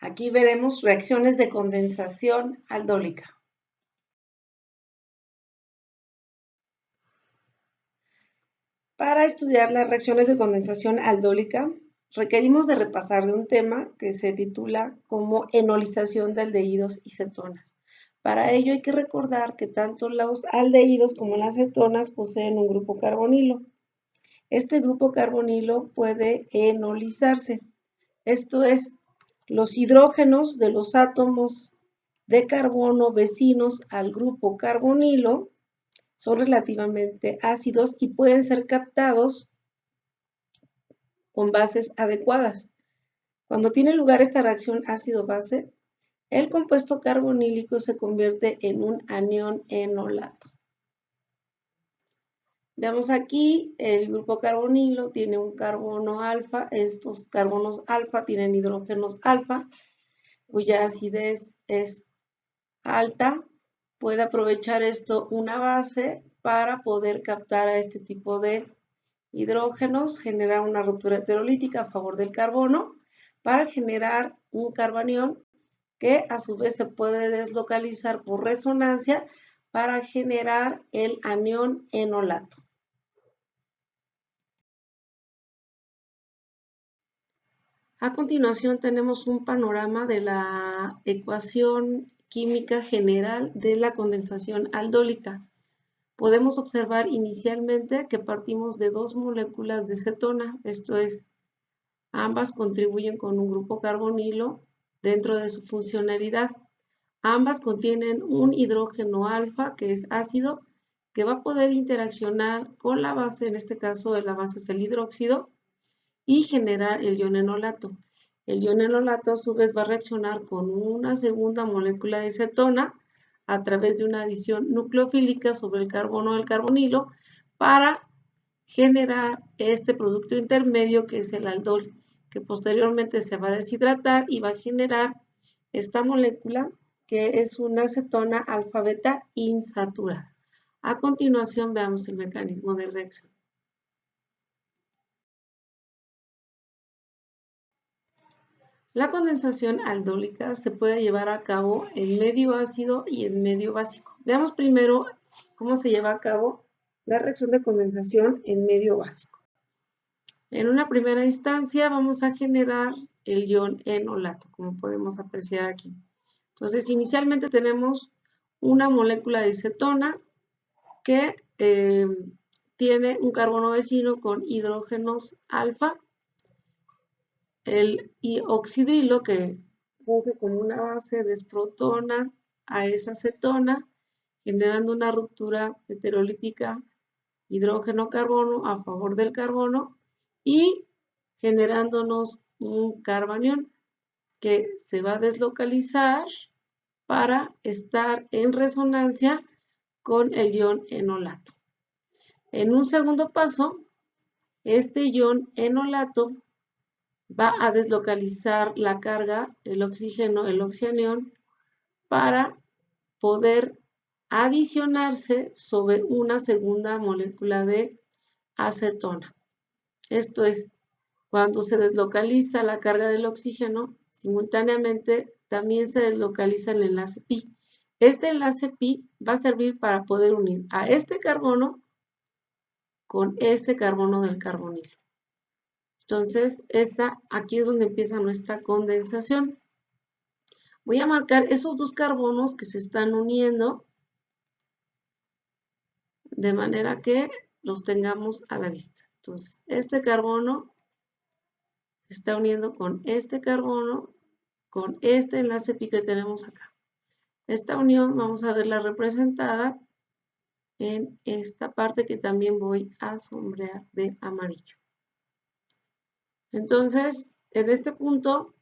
Aquí veremos reacciones de condensación aldólica. Para estudiar las reacciones de condensación aldólica, requerimos de repasar de un tema que se titula como enolización de aldehídos y cetonas. Para ello hay que recordar que tanto los aldehídos como las cetonas poseen un grupo carbonilo. Este grupo carbonilo puede enolizarse. Esto es, los hidrógenos de los átomos de carbono vecinos al grupo carbonilo son relativamente ácidos y pueden ser captados con bases adecuadas. Cuando tiene lugar esta reacción ácido-base, el compuesto carbonílico se convierte en un anión enolato. Veamos aquí, el grupo carbonilo tiene un carbono alfa. Estos carbonos alfa tienen hidrógenos alfa, cuya acidez es alta. Puede aprovechar esto una base para poder captar a este tipo de hidrógenos, generar una ruptura heterolítica a favor del carbono para generar un carbanión que a su vez se puede deslocalizar por resonancia para generar el anión enolato. A continuación tenemos un panorama de la ecuación química general de la condensación aldólica. Podemos observar inicialmente que partimos de dos moléculas de cetona, esto es, ambas contribuyen con un grupo carbonilo dentro de su funcionalidad. Ambas contienen un hidrógeno alfa, que es ácido, que va a poder interaccionar con la base, en este caso la base es el hidróxido, y generar el ion enolato. El ion enolato a su vez va a reaccionar con una segunda molécula de cetona a través de una adición nucleofílica sobre el carbono del carbonilo para generar este producto intermedio que es el aldol, que posteriormente se va a deshidratar y va a generar esta molécula que es una cetona alfa-beta insaturada. A continuación veamos el mecanismo de reacción. La condensación aldólica se puede llevar a cabo en medio ácido y en medio básico. Veamos primero cómo se lleva a cabo la reacción de condensación en medio básico. En una primera instancia vamos a generar el ion enolato, como podemos apreciar aquí. Entonces, inicialmente tenemos una molécula de cetona que tiene un carbono vecino con hidrógenos alfa. El oxidrilo que funge como una base desprotona a esa cetona, generando una ruptura heterolítica hidrógeno-carbono a favor del carbono y generándonos un carbanión que se va a deslocalizar para estar en resonancia con el ion enolato. En un segundo paso, este ion enolato va a deslocalizar la carga, el oxígeno, el oxianión, para poder adicionarse sobre una segunda molécula de acetona. Esto es, cuando se deslocaliza la carga del oxígeno, simultáneamente también se deslocaliza el enlace pi. Este enlace pi va a servir para poder unir a este carbono con este carbono del carbonilo. Entonces, aquí es donde empieza nuestra condensación. Voy a marcar esos dos carbonos que se están uniendo de manera que los tengamos a la vista. Entonces, este carbono se está uniendo con este carbono, con este enlace pi que tenemos acá. Esta unión vamos a verla representada en esta parte que también voy a sombrear de amarillo. Entonces, en este punto,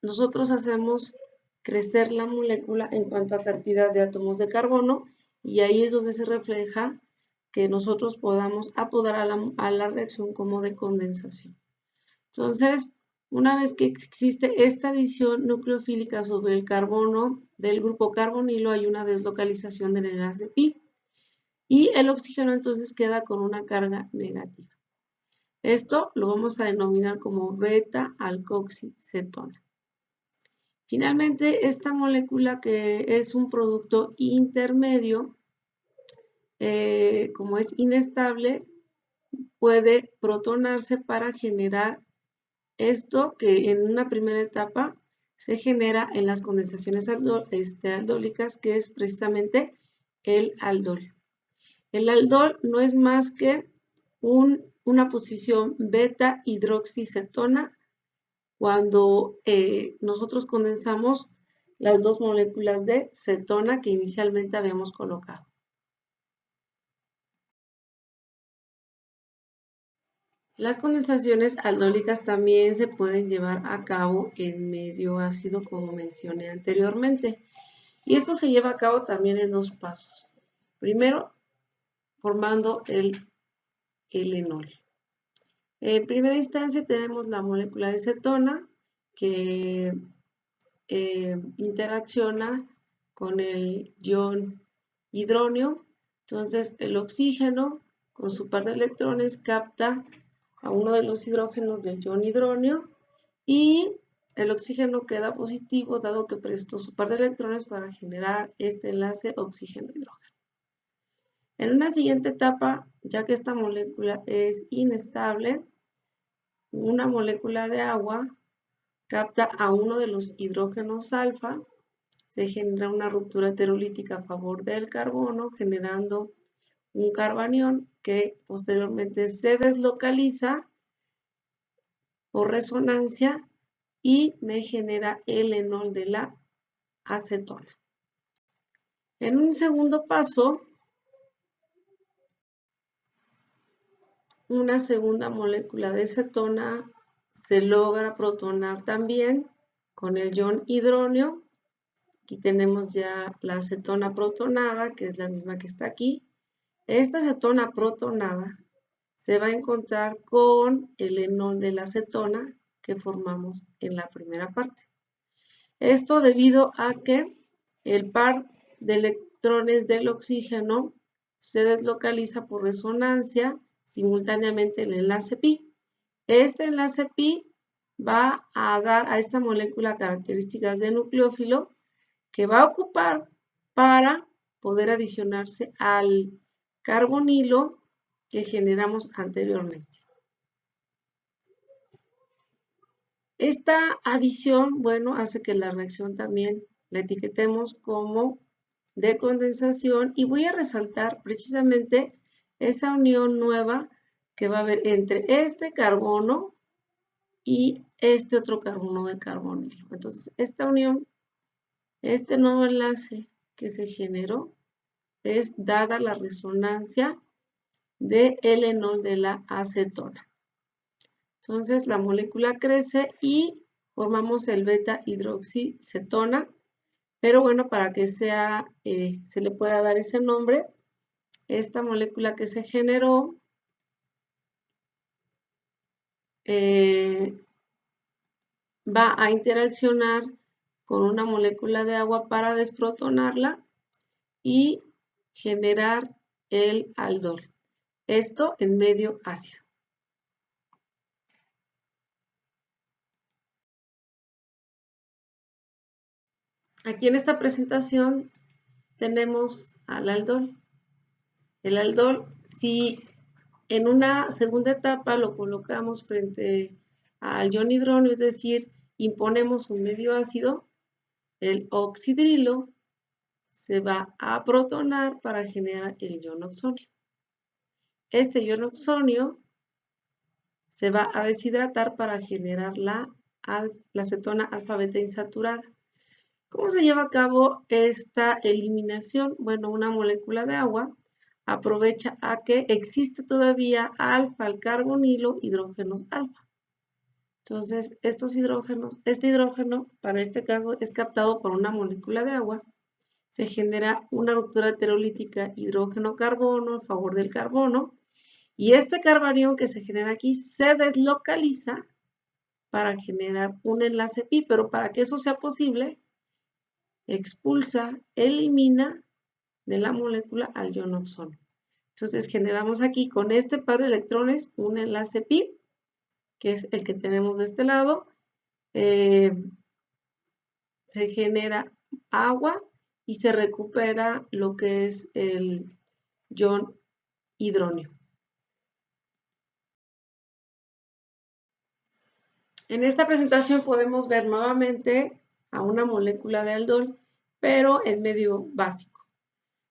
nosotros hacemos crecer la molécula en cuanto a cantidad de átomos de carbono y ahí es donde se refleja que nosotros podamos apodar a la reacción como de condensación. Entonces, una vez que existe esta adición nucleofílica sobre el carbono del grupo carbonilo, hay una deslocalización del enlace pi y el oxígeno entonces queda con una carga negativa. Esto lo vamos a denominar como beta-alcoxicetona. Finalmente, esta molécula que es un producto intermedio, como es inestable, puede protonarse para generar esto que en una primera etapa se genera en las condensaciones aldólicas, que es precisamente el aldol. El aldol no es más que una posición beta hidroxicetona cuando nosotros condensamos las dos moléculas de cetona que inicialmente habíamos colocado. Las condensaciones aldólicas también se pueden llevar a cabo en medio ácido, como mencioné anteriormente. Y esto se lleva a cabo también en dos pasos. Primero, formando el enol. En primera instancia tenemos la molécula de cetona que interacciona con el ion hidronio. Entonces el oxígeno con su par de electrones capta a uno de los hidrógenos del ion hidronio y el oxígeno queda positivo dado que prestó su par de electrones para generar este enlace oxígeno-hidrógeno. En una siguiente etapa, ya que esta molécula es inestable, una molécula de agua capta a uno de los hidrógenos alfa, se genera una ruptura heterolítica a favor del carbono, generando un carbanión que posteriormente se deslocaliza por resonancia y me genera el enol de la acetona. En un segundo paso, una segunda molécula de cetona se logra protonar también con el ion hidronio. Aquí tenemos ya la acetona protonada, que es la misma que está aquí. Esta acetona protonada se va a encontrar con el enol de la acetona que formamos en la primera parte. Esto debido a que el par de electrones del oxígeno se deslocaliza por resonancia simultáneamente el enlace pi. Este enlace pi va a dar a esta molécula características de nucleófilo que va a ocupar para poder adicionarse al carbonilo que generamos anteriormente. Esta adición, bueno, hace que la reacción también la etiquetemos como de condensación y voy a resaltar precisamente esa unión nueva que va a haber entre este carbono y este otro carbono de carbonilo. Entonces, esta unión, este nuevo enlace que se generó es dada la resonancia del enol de la acetona. Entonces la molécula crece y formamos el beta hidroxicetona, pero bueno, para que se le pueda dar ese nombre, esta molécula que se generó va a interaccionar con una molécula de agua para desprotonarla y generar el aldol. Esto en medio ácido. Aquí en esta presentación tenemos al aldol. El aldol, si en una segunda etapa lo colocamos frente al ion hidronio, es decir, imponemos un medio ácido, el oxidrilo se va a protonar para generar el ion oxonio. Este ion oxonio se va a deshidratar para generar la acetona alfa-beta insaturada. ¿Cómo se lleva a cabo esta eliminación? Bueno, una molécula de agua aprovecha a que existe todavía alfa al carbonilo, hidrógenos alfa. Entonces, este hidrógeno, para este caso, es captado por una molécula de agua. Se genera una ruptura heterolítica hidrógeno-carbono a favor del carbono. Y este carbanión que se genera aquí se deslocaliza para generar un enlace pi, pero para que eso sea posible, expulsa, elimina de la molécula al ion oxonio. Entonces generamos aquí con este par de electrones un enlace pi, que es el que tenemos de este lado. se genera agua y se recupera lo que es el ion hidróneo. En esta presentación podemos ver nuevamente a una molécula de aldol, pero en medio básico.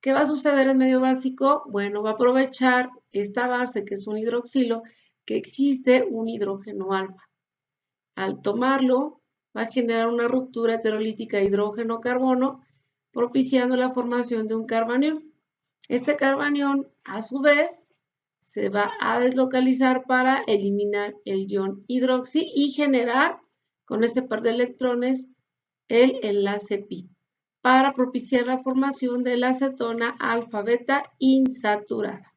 ¿Qué va a suceder en medio básico? Bueno, va a aprovechar esta base que es un hidroxilo, que existe un hidrógeno alfa. Al tomarlo, va a generar una ruptura heterolítica hidrógeno-carbono, propiciando la formación de un carbanión. Este carbanión, a su vez, se va a deslocalizar para eliminar el ion hidroxi y generar, con ese par de electrones, el enlace pi, para propiciar la formación de la acetona alfa-beta insaturada.